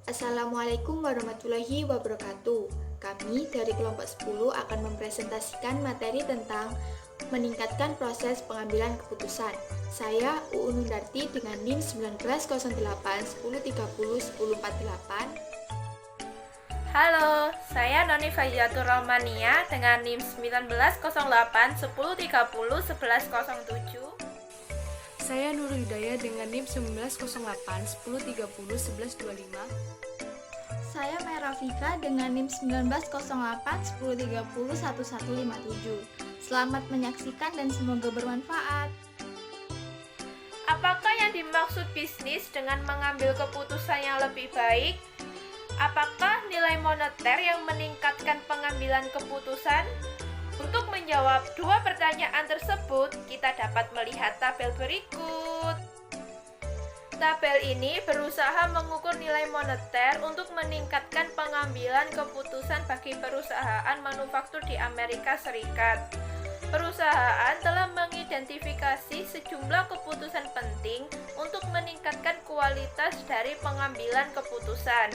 Assalamualaikum warahmatullahi wabarakatuh. Kami dari kelompok 10 akan mempresentasikan materi tentang meningkatkan proses pengambilan keputusan. Saya UU Nundarti dengan NIM 1908 1030 1048. Halo, saya Noni Fajiatur Romania dengan NIM 1908 1030 1107. Saya Nurul Hidayah dengan NIM 1908 1030 1125. Saya Merafika dengan NIM 1908 1030 1157. Selamat menyaksikan dan semoga bermanfaat. Apakah yang dimaksud bisnis dengan mengambil keputusan yang lebih baik? Apakah nilai moneter yang meningkatkan pengambilan keputusan? Untuk menjawab dua pertanyaan tersebut, kita dapat melihat tabel berikut. Tabel ini berusaha mengukur nilai moneter untuk meningkatkan pengambilan keputusan bagi perusahaan manufaktur di Amerika Serikat. Perusahaan telah mengidentifikasi sejumlah keputusan penting untuk meningkatkan kualitas dari pengambilan keputusan.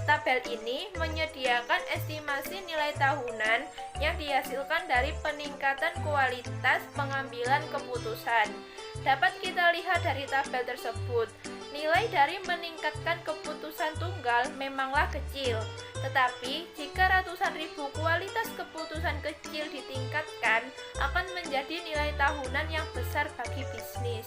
Tabel ini menyediakan estimasi nilai tahunan yang dihasilkan dari peningkatan kualitas pengambilan keputusan. Dapat kita lihat dari tabel tersebut, nilai dari meningkatkan keputusan tunggal memanglah kecil, tetapi jika ratusan ribu kualitas keputusan kecil ditingkatkan, akan menjadi nilai tahunan yang besar bagi bisnis.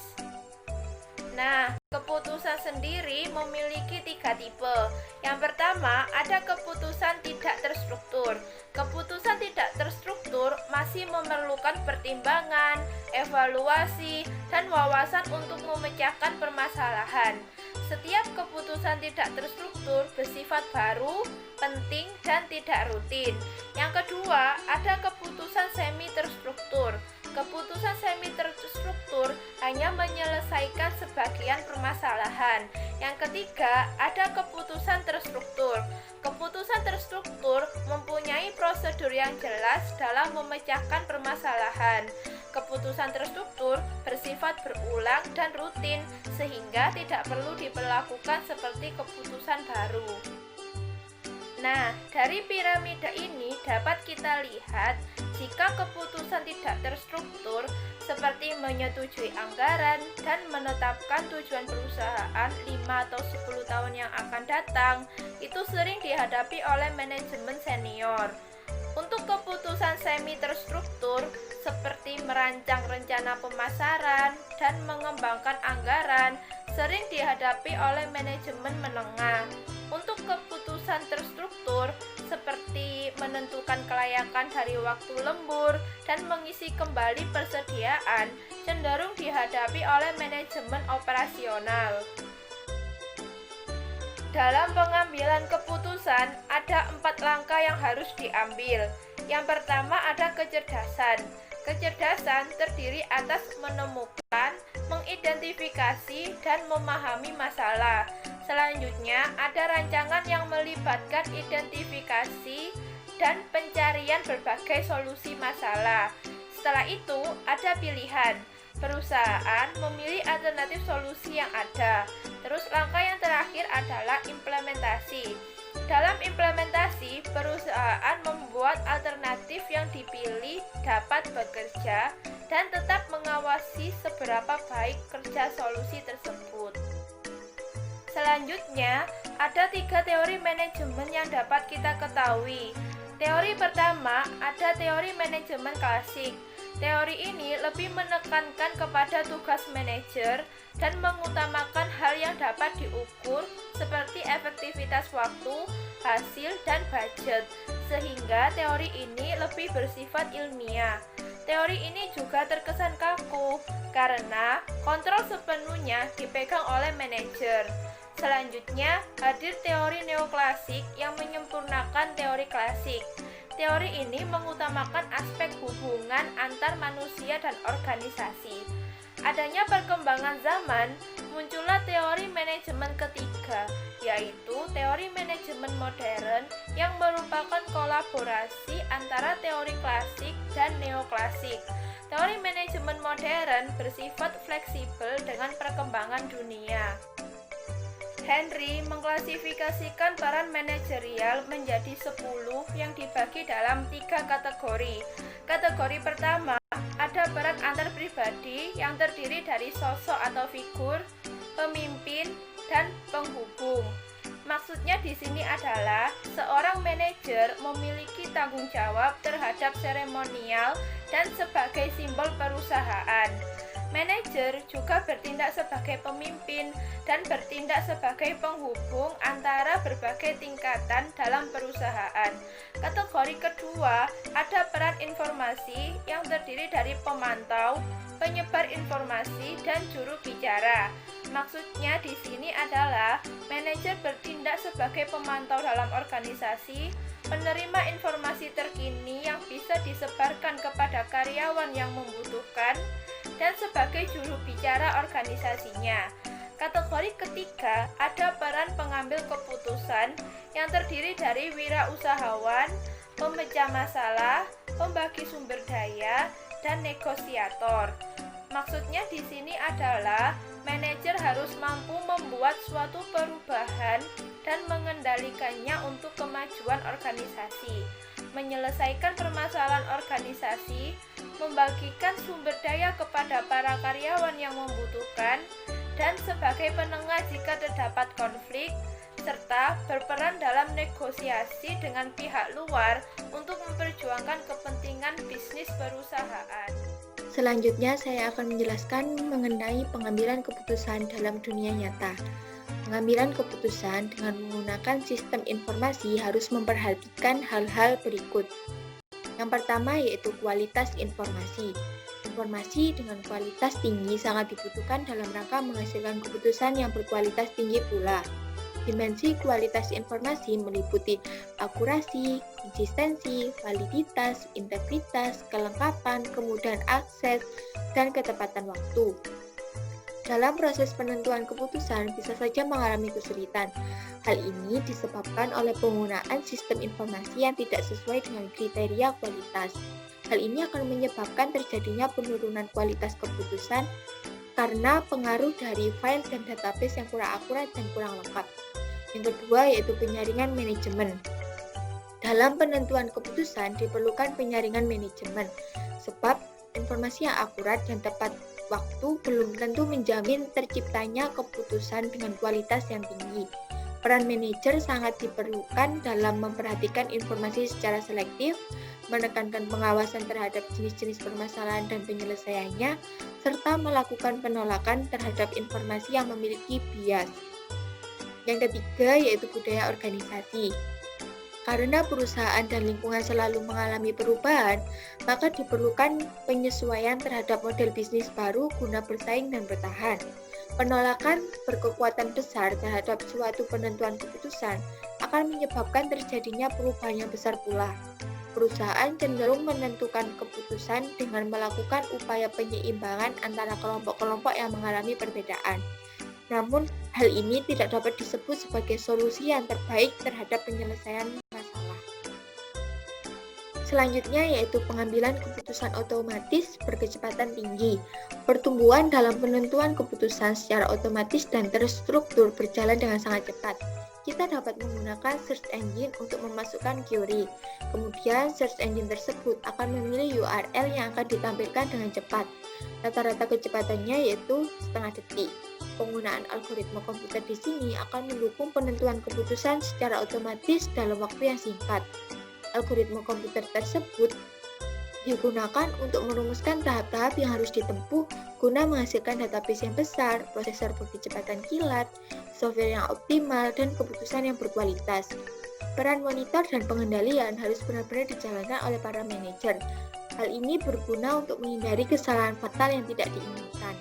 Nah, keputusan sendiri memiliki 3 tipe. Yang pertama, ada keputusan tidak terstruktur. Keputusan tidak terstruktur masih memerlukan pertimbangan, evaluasi, dan wawasan untuk memecahkan permasalahan. Setiap keputusan tidak terstruktur bersifat baru, penting, dan tidak rutin. Yang kedua, ada keputusan semi terstruktur. Keputusan semi terstruktur hanya menyelesaikan sebagian permasalahan. Yang ketiga, ada keputusan terstruktur. Keputusan terstruktur mempunyai prosedur yang jelas dalam memecahkan permasalahan. Keputusan terstruktur bersifat berulang dan rutin, sehingga tidak perlu diberlakukan seperti keputusan baru. Nah, dari piramida ini dapat kita lihat jika keputusan tidak terstruktur seperti menyetujui anggaran dan menetapkan tujuan perusahaan 5 atau 10 tahun yang akan datang, itu sering dihadapi oleh manajemen senior. Untuk keputusan semi terstruktur seperti merancang rencana pemasaran dan mengembangkan anggaran sering dihadapi oleh manajemen menengah. Untuk keputusan terstruktur seperti menentukan kelayakan dari waktu lembur dan mengisi kembali persediaan cenderung dihadapi oleh manajemen operasional. Dalam pengambilan keputusan, ada 4 langkah yang harus diambil. Yang pertama ada kecerdasan. Kecerdasan terdiri atas menemukan, mengidentifikasi, dan memahami masalah. Selanjutnya, ada rancangan yang melibatkan identifikasi dan pencarian berbagai solusi masalah. Setelah itu, ada pilihan. Perusahaan memilih alternatif solusi yang ada. Terus langkah yang terakhir adalah implementasi. Dalam implementasi, perusahaan membuat alternatif yang dipilih dapat bekerja dan tetap mengawasi seberapa baik kerja solusi tersebut. Selanjutnya, ada 3 teori manajemen yang dapat kita ketahui. Teori pertama, ada teori manajemen klasik. Teori ini lebih menekankan kepada tugas manajer dan mengutamakan hal yang dapat diukur seperti efektivitas waktu, hasil, dan budget, sehingga teori ini lebih bersifat ilmiah. Teori ini juga terkesan kaku karena kontrol sepenuhnya dipegang oleh manajer. Selanjutnya, hadir teori neoklasik yang menyempurnakan teori klasik. Teori ini mengutamakan aspek hubungan antar manusia dan organisasi. Adanya perkembangan zaman, muncullah teori manajemen ketiga, yaitu teori manajemen modern yang merupakan kolaborasi antara teori klasik dan neoklasik. Teori manajemen modern bersifat fleksibel dengan perkembangan dunia. Henry mengklasifikasikan peran manajerial menjadi 10 yang dibagi dalam 3 kategori. Kategori pertama, ada peran antar pribadi yang terdiri dari sosok atau figur, pemimpin, dan penghubung. Maksudnya di sini adalah seorang manajer memiliki tanggung jawab terhadap seremonial dan sebagai simbol perusahaan. Manajer juga bertindak sebagai pemimpin dan bertindak sebagai penghubung antara berbagai tingkatan dalam perusahaan. Kategori kedua, ada peran informasi yang terdiri dari pemantau, penyebar informasi, dan juru bicara. Maksudnya di sini adalah manajer bertindak sebagai pemantau dalam organisasi, penerima informasi terkini yang bisa disebarkan kepada karyawan yang membutuhkan, dan sebagai juru bicara organisasinya. Kategori ketiga, ada peran pengambil keputusan yang terdiri dari wirausahawan, pemecah masalah, pembagi sumber daya, dan negosiator. Maksudnya di sini adalah manajer harus mampu membuat suatu perubahan dan mengendalikannya untuk kemajuan organisasi, menyelesaikan permasalahan organisasi, membagikan sumber daya kepada para karyawan yang membutuhkan, dan sebagai penengah jika terdapat konflik, serta berperan dalam negosiasi dengan pihak luar untuk memperjuangkan kepentingan bisnis perusahaan. Selanjutnya saya akan menjelaskan mengenai pengambilan keputusan dalam dunia nyata. Pengambilan keputusan dengan menggunakan sistem informasi harus memperhatikan hal-hal berikut. Yang pertama yaitu kualitas informasi. Informasi dengan kualitas tinggi sangat dibutuhkan dalam rangka menghasilkan keputusan yang berkualitas tinggi pula. Dimensi kualitas informasi meliputi akurasi, konsistensi, validitas, integritas, kelengkapan, kemudahan akses, dan ketepatan waktu. Dalam proses penentuan keputusan bisa saja mengalami kesulitan. Hal ini disebabkan oleh penggunaan sistem informasi yang tidak sesuai dengan kriteria kualitas. Hal ini akan menyebabkan terjadinya penurunan kualitas keputusan karena pengaruh dari file dan database yang kurang akurat dan kurang lengkap. Yang kedua yaitu penyaringan manajemen. Dalam penentuan keputusan diperlukan penyaringan manajemen, sebab informasi yang akurat dan tepat waktu belum tentu menjamin terciptanya keputusan dengan kualitas yang tinggi. Peran manajer sangat diperlukan dalam memperhatikan informasi secara selektif, menekankan pengawasan terhadap jenis-jenis permasalahan dan penyelesaiannya, serta melakukan penolakan terhadap informasi yang memiliki bias. Yang ketiga yaitu budaya organisasi. Karena perusahaan dan lingkungan selalu mengalami perubahan, maka diperlukan penyesuaian terhadap model bisnis baru guna bersaing dan bertahan. Penolakan berkekuatan besar terhadap suatu penentuan keputusan akan menyebabkan terjadinya perubahan yang besar pula. Perusahaan cenderung menentukan keputusan dengan melakukan upaya penyeimbangan antara kelompok-kelompok yang mengalami perbedaan. Namun, hal ini tidak dapat disebut sebagai solusi yang terbaik terhadap penyelesaian masalah. Selanjutnya yaitu pengambilan keputusan otomatis berkecepatan tinggi. Pertumbuhan dalam penentuan keputusan secara otomatis dan terstruktur berjalan dengan sangat cepat. Kita dapat menggunakan search engine untuk memasukkan query. Kemudian search engine tersebut akan memilih URL yang akan ditampilkan dengan cepat. Rata-rata kecepatannya yaitu setengah detik. Penggunaan algoritma komputer di sini akan mendukung penentuan keputusan secara otomatis dalam waktu yang singkat. Algoritma komputer tersebut digunakan untuk merumuskan tahap-tahap yang harus ditempuh guna menghasilkan database yang besar, prosesor berkecepatan kilat, software yang optimal, dan keputusan yang berkualitas. Peran monitor dan pengendalian harus benar-benar dijalankan oleh para manajer. Hal ini berguna untuk menghindari kesalahan fatal yang tidak diinginkan.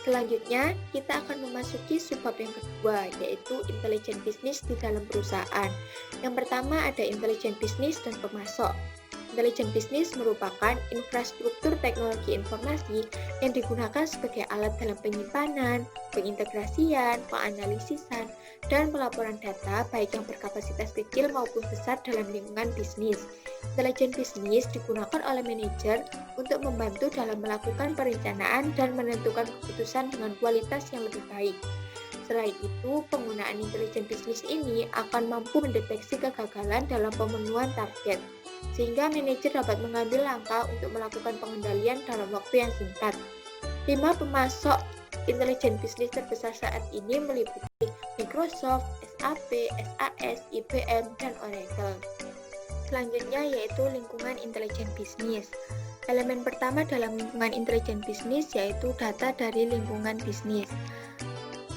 Selanjutnya, kita akan memasuki subbab yang kedua, yaitu intelijen bisnis di dalam perusahaan. Yang pertama ada intelijen bisnis dan pemasok. Intelijen bisnis merupakan infrastruktur teknologi informasi yang digunakan sebagai alat dalam penyimpanan, pengintegrasian, penganalisisan, dan pelaporan data baik yang berkapasitas kecil maupun besar dalam lingkungan bisnis. Intelijen bisnis digunakan oleh manajer untuk membantu dalam melakukan perencanaan dan menentukan keputusan dengan kualitas yang lebih baik. Selain itu, penggunaan intelijen bisnis ini akan mampu mendeteksi kegagalan dalam pemenuhan target, sehingga manajer dapat mengambil langkah untuk melakukan pengendalian dalam waktu yang singkat. 5 pemasok intelijen bisnis terbesar saat ini meliputi Microsoft, SAP, SAS, IBM, dan Oracle. Selanjutnya yaitu lingkungan intelijen bisnis. Elemen pertama dalam lingkungan intelijen bisnis yaitu data dari lingkungan bisnis.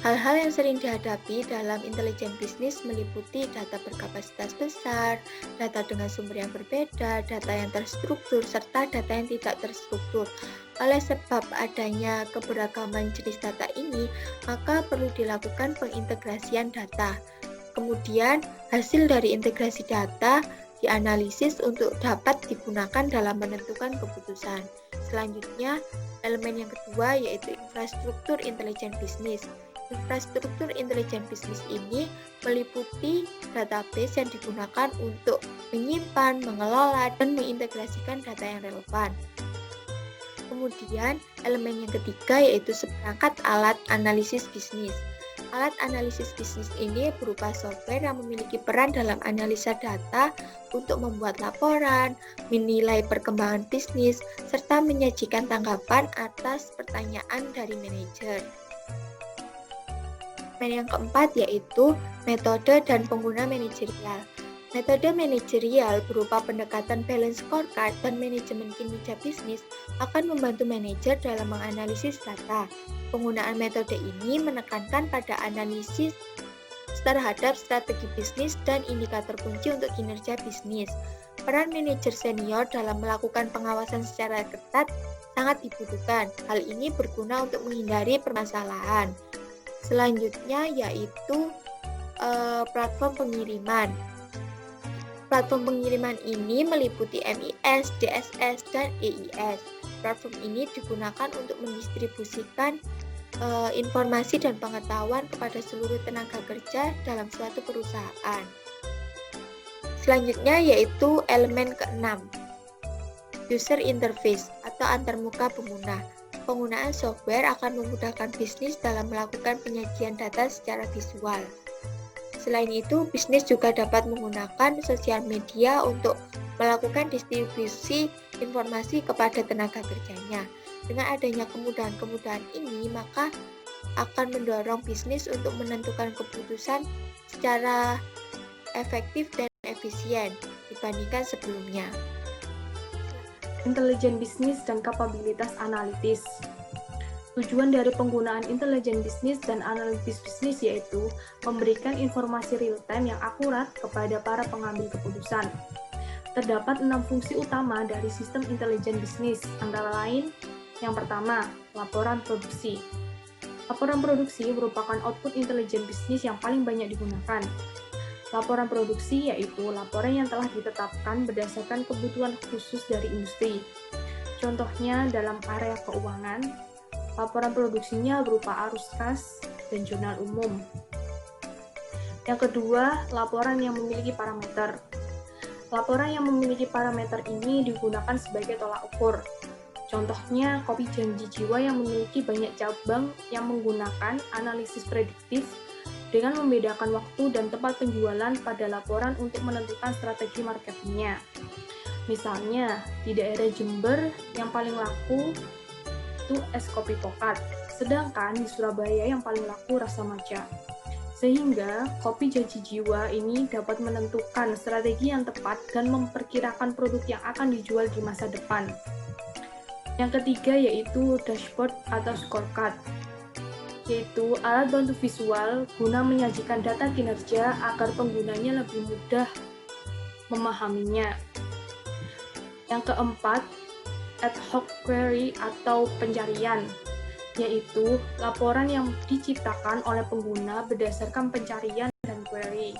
Hal-hal yang sering dihadapi dalam intelijen bisnis meliputi data berkapasitas besar, data dengan sumber yang berbeda, data yang terstruktur, serta data yang tidak terstruktur. Oleh sebab adanya keberagaman jenis data ini, maka perlu dilakukan pengintegrasian data. Kemudian, hasil dari integrasi data dianalisis untuk dapat digunakan dalam menentukan keputusan. Selanjutnya, elemen yang kedua yaitu infrastruktur intelijen bisnis. Infrastruktur intelijen bisnis ini meliputi database yang digunakan untuk menyimpan, mengelola, dan mengintegrasikan data yang relevan. Kemudian, elemen yang ketiga yaitu seperangkat alat analisis bisnis. Alat analisis bisnis ini berupa software yang memiliki peran dalam analisa data untuk membuat laporan, menilai perkembangan bisnis, serta menyajikan tanggapan atas pertanyaan dari manajer. Yang keempat yaitu metode dan pengguna manajerial. Metode manajerial berupa pendekatan balance scorecard dan manajemen kinerja bisnis akan membantu manajer dalam menganalisis data. Penggunaan metode ini menekankan pada analisis terhadap strategi bisnis dan indikator kunci untuk kinerja bisnis. Peran manajer senior dalam melakukan pengawasan secara ketat sangat dibutuhkan. Hal ini berguna untuk menghindari permasalahan. Selanjutnya yaitu platform pengiriman. Platform pengiriman ini meliputi MIS, DSS, dan EIS. Platform ini digunakan untuk mendistribusikan informasi dan pengetahuan kepada seluruh tenaga kerja dalam suatu perusahaan. Selanjutnya yaitu elemen keenam, user interface atau antarmuka pengguna. Penggunaan software akan memudahkan bisnis dalam melakukan penyajian data secara visual. Selain itu, bisnis juga dapat menggunakan sosial media untuk melakukan distribusi informasi kepada tenaga kerjanya. Dengan adanya kemudahan-kemudahan ini, maka akan mendorong bisnis untuk menentukan keputusan secara efektif dan efisien dibandingkan sebelumnya. Intelijen bisnis dan kapabilitas analitis. Tujuan dari penggunaan intelijen bisnis dan analitis bisnis yaitu memberikan informasi real-time yang akurat kepada para pengambil keputusan. Terdapat 6 fungsi utama dari sistem intelijen bisnis, antara lain, yang pertama, laporan produksi. Laporan produksi merupakan output intelijen bisnis yang paling banyak digunakan. Laporan produksi yaitu laporan yang telah ditetapkan berdasarkan kebutuhan khusus dari industri. Contohnya dalam area keuangan, laporan produksinya berupa arus kas dan jurnal umum. Yang kedua, laporan yang memiliki parameter. Laporan yang memiliki parameter ini digunakan sebagai tolak ukur. Contohnya, kopi janji jiwa yang memiliki banyak cabang yang menggunakan analisis prediktif dengan membedakan waktu dan tempat penjualan pada laporan untuk menentukan strategi marketingnya. Misalnya, di daerah Jember yang paling laku itu es kopi tokat, sedangkan di Surabaya yang paling laku rasa matcha. Sehingga, kopi janji jiwa ini dapat menentukan strategi yang tepat dan memperkirakan produk yang akan dijual di masa depan. Yang ketiga yaitu dashboard atau scorecard, yaitu alat bantu visual guna menyajikan data kinerja agar penggunanya lebih mudah memahaminya. Yang keempat, ad hoc query atau pencarian, yaitu laporan yang diciptakan oleh pengguna berdasarkan pencarian dan query.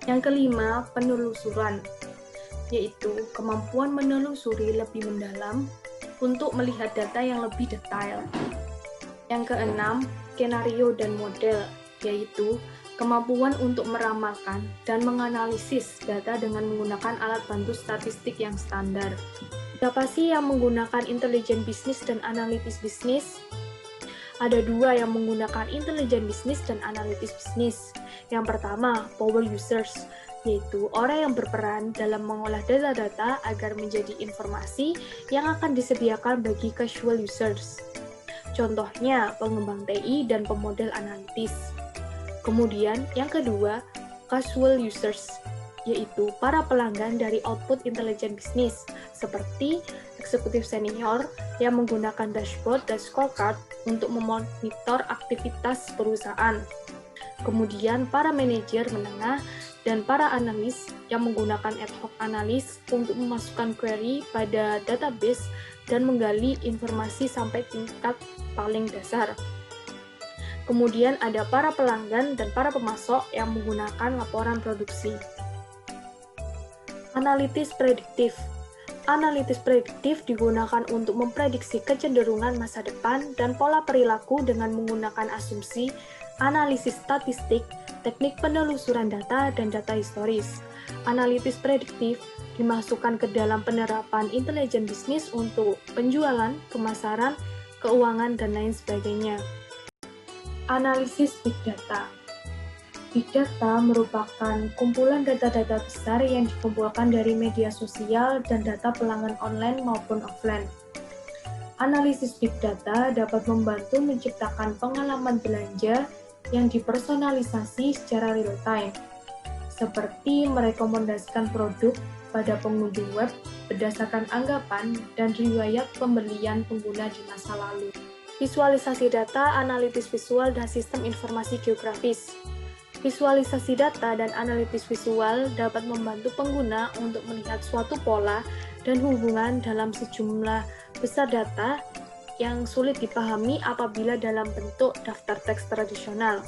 Yang kelima, penelusuran, yaitu kemampuan menelusuri lebih mendalam untuk melihat data yang lebih detail. Yang keenam, skenario dan model, yaitu kemampuan untuk meramalkan dan menganalisis data dengan menggunakan alat bantu statistik yang standar. Siapa sih yang menggunakan intelijen bisnis dan analitis bisnis? Ada dua yang menggunakan intelijen bisnis dan analitis bisnis. Yang pertama, power users, yaitu orang yang berperan dalam mengolah data-data agar menjadi informasi yang akan disediakan bagi casual users. Contohnya, pengembang TI dan pemodel analitis. Kemudian, yang kedua, casual users, yaitu para pelanggan dari output intelijen bisnis, seperti eksekutif senior yang menggunakan dashboard dan scorecard untuk memonitor aktivitas perusahaan. Kemudian, para manajer menengah dan para analis yang menggunakan ad hoc analis untuk memasukkan query pada database dan menggali informasi sampai tingkat paling dasar. Kemudian ada para pelanggan dan para pemasok yang menggunakan laporan produksi. Analitis prediktif. Analitis prediktif digunakan untuk memprediksi kecenderungan masa depan dan pola perilaku dengan menggunakan asumsi, analisis statistik, teknik penelusuran data, dan data historis. Analitis prediktif dimasukkan ke dalam penerapan intelijen bisnis untuk penjualan, pemasaran, keuangan, dan lain sebagainya. Analisis Big Data. Big Data merupakan kumpulan data-data besar yang dikumpulkan dari media sosial dan data pelanggan online maupun offline. Analisis Big Data dapat membantu menciptakan pengalaman belanja yang dipersonalisasi secara real-time, seperti merekomendasikan produk pada pengunjung web berdasarkan anggapan dan riwayat pembelian pengguna di masa lalu. Visualisasi data, analitis visual, dan sistem informasi geografis. Visualisasi data dan analitis visual dapat membantu pengguna untuk melihat suatu pola dan hubungan dalam sejumlah besar data yang sulit dipahami apabila dalam bentuk daftar teks tradisional.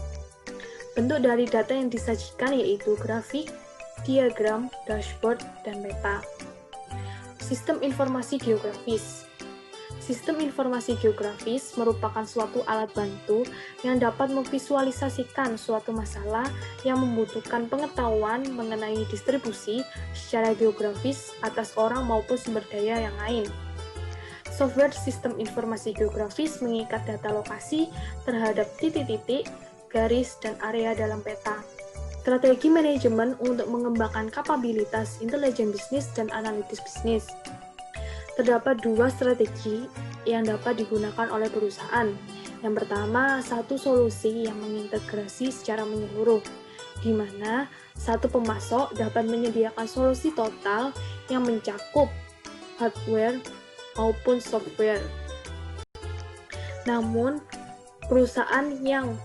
Bentuk dari data yang disajikan yaitu grafik, diagram, dashboard, dan peta. Sistem informasi geografis. Sistem informasi geografis merupakan suatu alat bantu yang dapat memvisualisasikan suatu masalah yang membutuhkan pengetahuan mengenai distribusi secara geografis atas orang maupun sumber daya yang lain. Software sistem informasi geografis mengikat data lokasi terhadap titik-titik, garis, dan area dalam peta. Strategi manajemen untuk mengembangkan kapabilitas intelijen bisnis dan analitis bisnis. Terdapat dua strategi yang dapat digunakan oleh perusahaan. Yang pertama, satu solusi yang mengintegrasi secara menyeluruh, di mana satu pemasok dapat menyediakan solusi total yang mencakup hardware maupun software. Namun, perusahaan yang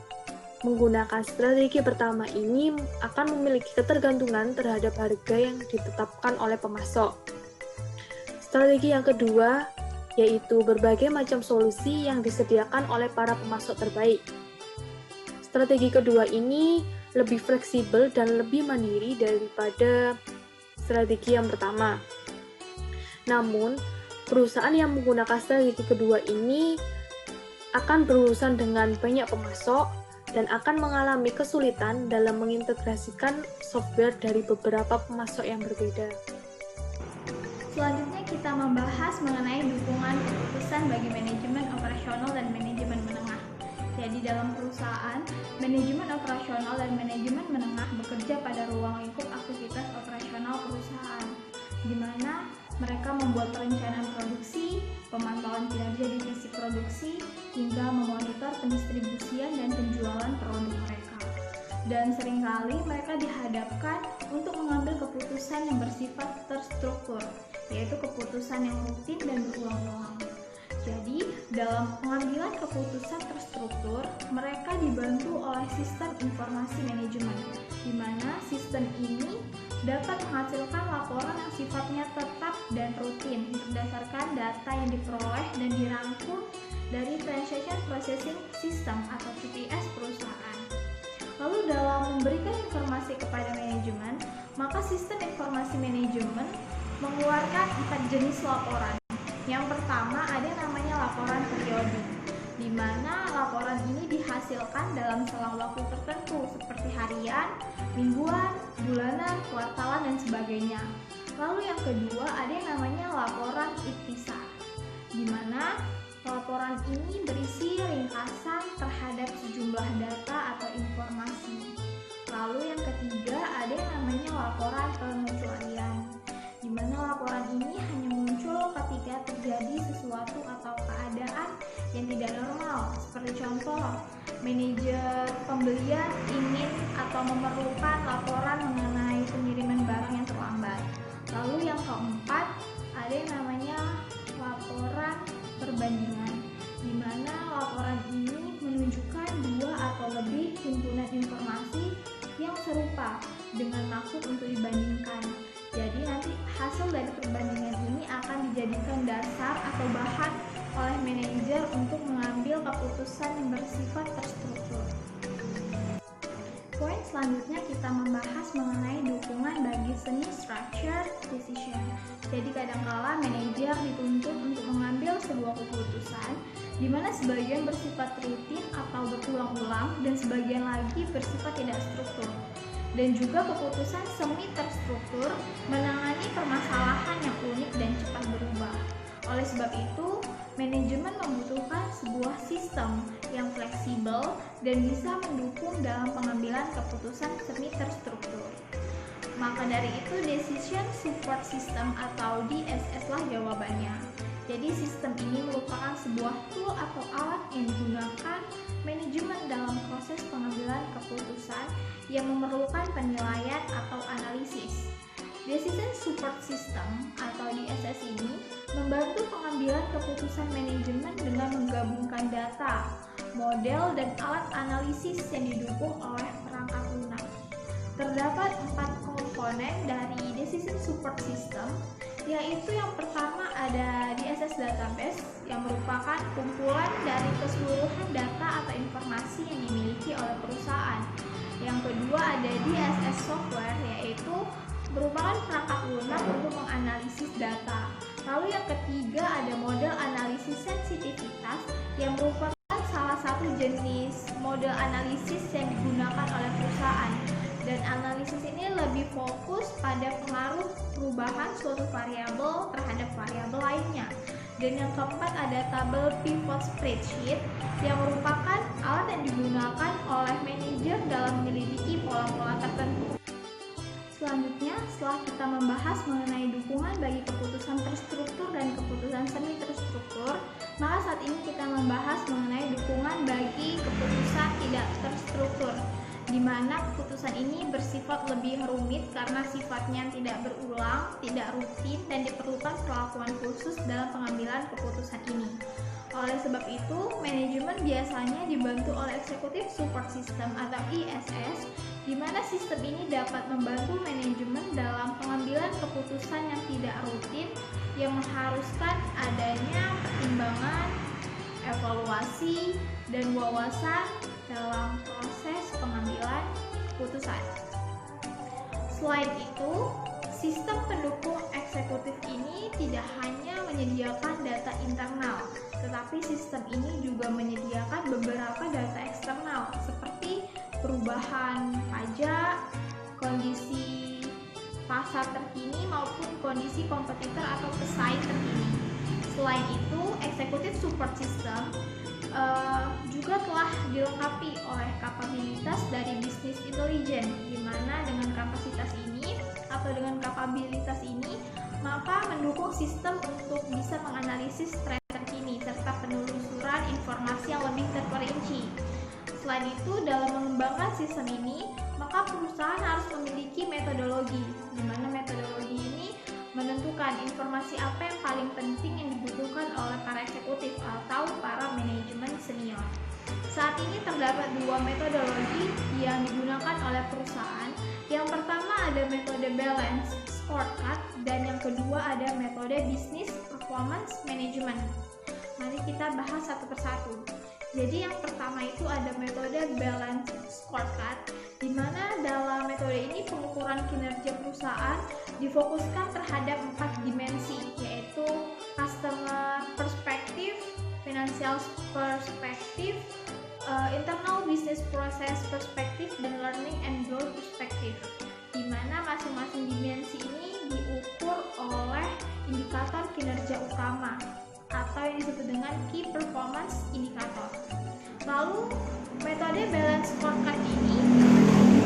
menggunakan strategi pertama ini akan memiliki ketergantungan terhadap harga yang ditetapkan oleh pemasok. Strategi yang kedua yaitu berbagai macam solusi yang disediakan oleh para pemasok terbaik. Strategi kedua ini lebih fleksibel dan lebih mandiri daripada strategi yang pertama. Namun, perusahaan yang menggunakan strategi kedua ini akan berurusan dengan banyak pemasok dan akan mengalami kesulitan dalam mengintegrasikan software dari beberapa pemasok yang berbeda. Selanjutnya kita membahas mengenai dukungan keputusan bagi manajemen operasional dan manajemen menengah. Jadi dalam perusahaan, manajemen operasional dan manajemen menengah bekerja pada ruang lingkup aktivitas operasional perusahaan, di mana mereka membuat perencanaan produksi, pemantauan kinerja divisi produksi, hingga memonitor pendistribusian dan penjualan produk mereka. Dan seringkali mereka dihadapkan untuk mengambil keputusan yang bersifat terstruktur, yaitu keputusan yang rutin dan berulang-ulang. Jadi, dalam pengambilan keputusan terstruktur, mereka dibantu oleh sistem informasi manajemen, di mana sistem ini dapat menghasilkan laporan yang sifatnya tetap dan rutin berdasarkan data yang diperoleh dan dirangkum dari Transaction Processing System atau TPS perusahaan. Lalu dalam memberikan informasi kepada manajemen, maka sistem informasi manajemen mengeluarkan 4 jenis laporan. Yang pertama ada yang namanya laporan periodik, di mana laporan ini dihasilkan dalam selang waktu tertentu seperti harian, mingguan, bulanan, kuartalan, dan sebagainya. Lalu yang kedua ada yang namanya laporan ikhtisar, di mana Laporan ini berisi ringkasan terhadap sejumlah data atau informasi. Lalu yang ketiga ada yang namanya laporan pengecualian, di mana laporan ini hanya muncul ketika terjadi sesuatu atau keadaan yang tidak normal. Seperti contoh, manajer pembelian ingin atau memerlukan laporan mengenai pengiriman barang yang terlambat. Lalu yang keempat ada yang namanya laporan perbandingan, di mana laporan ini menunjukkan dua atau lebih himpunan informasi yang serupa dengan maksud untuk dibandingkan. Jadi nanti hasil dari perbandingan ini akan dijadikan dasar atau bahan oleh manajer untuk mengambil keputusan yang bersifat terstruktur. Poin selanjutnya kita membahas mengenai dukungan bagi seni structured decision. Jadi kadangkala manajer dituntut untuk mengambil sebuah keputusan di mana sebagian bersifat rutin atau berulang-ulang dan sebagian lagi bersifat tidak struktur. Dan juga keputusan semi terstruktur menangani permasalahan yang unik dan cepat berubah. Oleh sebab itu, manajemen membutuhkan sebuah sistem yang fleksibel dan bisa mendukung dalam pengambilan keputusan semi terstruktur. Maka dari itu, Decision Support System atau DSS lah jawabannya. Jadi sistem ini merupakan sebuah tool atau alat yang digunakan manajemen dalam proses pengambilan keputusan yang memerlukan penilaian atau analisis. Decision Support System atau DSS ini membantu pengambilan keputusan manajemen dengan menggabungkan data, model, dan alat analisis yang didukung oleh perangkat lunak. Terdapat 4 komponen dari Decision Support System, yaitu yang pertama ada DSS Database yang merupakan kumpulan dari keseluruhan data atau informasi yang dimiliki oleh perusahaan. Yang kedua ada DSS Software, yaitu merupakan perangkat lunak untuk menganalisis data. Lalu yang ketiga ada model analisis sensitivitas yang merupakan salah satu jenis model analisis yang digunakan oleh perusahaan. Dan analisis ini lebih fokus pada pengaruh perubahan suatu variabel terhadap variabel lainnya. Dan yang keempat ada tabel pivot spreadsheet yang merupakan alat yang digunakan oleh manajer dalam menyelidiki pola-pola tertentu. Selanjutnya, setelah kita membahas mengenai dukungan bagi keputusan terstruktur dan keputusan semi terstruktur, maka saat ini kita membahas mengenai dukungan bagi keputusan tidak terstruktur, di mana keputusan ini bersifat lebih rumit karena sifatnya tidak berulang, tidak rutin, dan diperlukan perlakuan khusus dalam pengambilan keputusan ini. Oleh sebab itu, manajemen biasanya dibantu oleh Executive Support System atau ESS, di mana sistem ini dapat membantu manajemen dalam pengambilan keputusan yang tidak rutin, yang mengharuskan adanya pertimbangan, evaluasi, dan wawasan dalam proses pengambilan keputusan. Selain itu, sistem pendukung eksekutif ini tidak hanya menyediakan data internal, tetapi sistem ini juga menyediakan beberapa data eksternal seperti perubahan pajak, kondisi pasar terkini maupun kondisi kompetitor atau pesaing terkini. Selain itu, Executive Support System juga telah dilengkapi oleh kapabilitas dari Business Intelligence, di mana dengan kapasitas ini atau dengan kapabilitas ini maka mendukung sistem untuk bisa menganalisis tren terkini serta penelusuran informasi yang lebih terperinci. Selain itu, dalam mengembangkan sistem ini, maka perusahaan harus memiliki metodologi, di mana metodologi ini menentukan informasi apa yang paling penting yang dibutuhkan oleh para eksekutif atau para manajemen senior. Saat ini terdapat 2 metodologi yang digunakan oleh perusahaan. Yang pertama ada metode Balance Scorecard dan yang kedua ada metode Business Performance Management. Mari kita bahas satu persatu. Jadi yang pertama itu ada metode Balance Scorecard, di mana dalam metode ini pengukuran kinerja perusahaan difokuskan terhadap 4 dimensi, yaitu customer perspective, financial perspective, internal business process perspective, dan learning and growth perspective, di mana masing-masing dimensi ini diukur oleh indikator kinerja utama atau yang disebut dengan Key Performance Indicator. Lalu, metode balance scorecard ini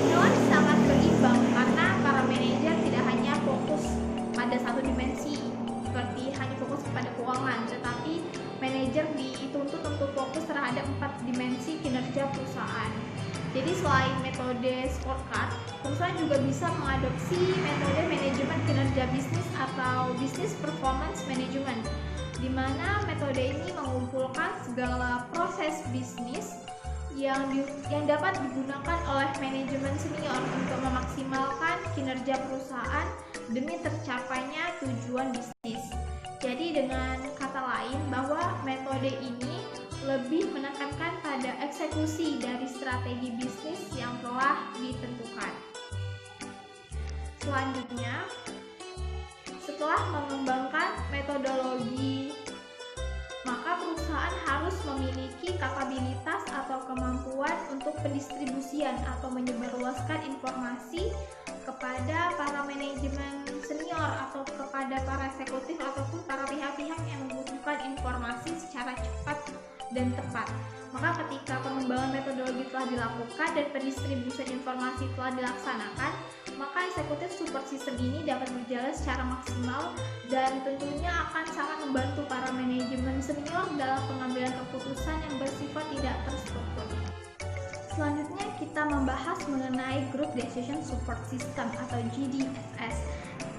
jelas sangat berimbang karena para manajer tidak hanya fokus pada satu dimensi seperti hanya fokus kepada keuangan, tetapi manajer dituntut untuk fokus terhadap 4 dimensi kinerja perusahaan. Jadi selain metode scorecard, perusahaan juga bisa mengadopsi metode manajemen kinerja bisnis atau business performance management, di mana metode ini mengumpulkan segala proses bisnis yang dapat digunakan oleh manajemen senior untuk memaksimalkan kinerja perusahaan demi tercapainya tujuan bisnis. Jadi dengan kata lain bahwa metode ini lebih menekankan pada eksekusi dari strategi bisnis yang telah ditentukan. Selanjutnya, setelah mengembangkan metodologi, maka perusahaan harus memiliki kapabilitas atau kemampuan untuk pendistribusian atau menyebarluaskan informasi kepada para manajemen senior atau kepada para eksekutif ataupun para pihak-pihak yang membutuhkan informasi secara cepat dan tepat. Maka ketika pengembangan metodologi telah dilakukan dan pendistribusian informasi telah dilaksanakan, maka eksekutif support system ini dapat berjalan secara maksimal dan tentunya akan sangat membantu para manajemen senior dalam pengambilan keputusan yang bersifat tidak terstruktur. Selanjutnya kita membahas mengenai Group Decision Support System atau GDSS,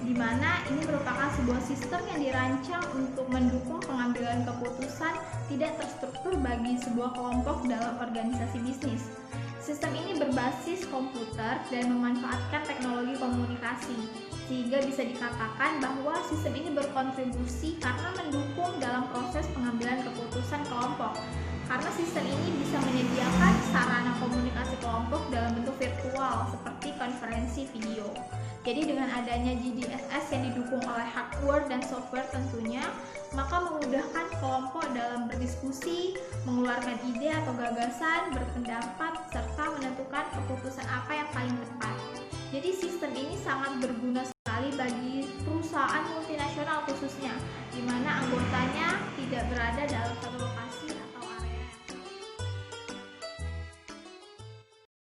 di mana ini merupakan sebuah sistem yang dirancang untuk mendukung pengambilan keputusan tidak terstruktur bagi sebuah kelompok dalam organisasi bisnis. Sistem ini berbasis komputer dan memanfaatkan teknologi komunikasi, sehingga bisa dikatakan bahwa sistem ini berkontribusi karena mendukung dalam proses pengambilan keputusan kelompok. Karena sistem ini bisa menyediakan sarana komunikasi kelompok dalam bentuk virtual seperti konferensi video. Jadi dengan adanya GDSS yang didukung oleh hardware dan software tentunya, maka memudahkan kelompok dalam berdiskusi, mengeluarkan ide atau gagasan, berpendapat, serta menentukan keputusan apa yang paling tepat. Jadi sistem ini sangat berguna sekali bagi perusahaan multinasional khususnya, di mana anggotanya tidak berada dalam satu lokasi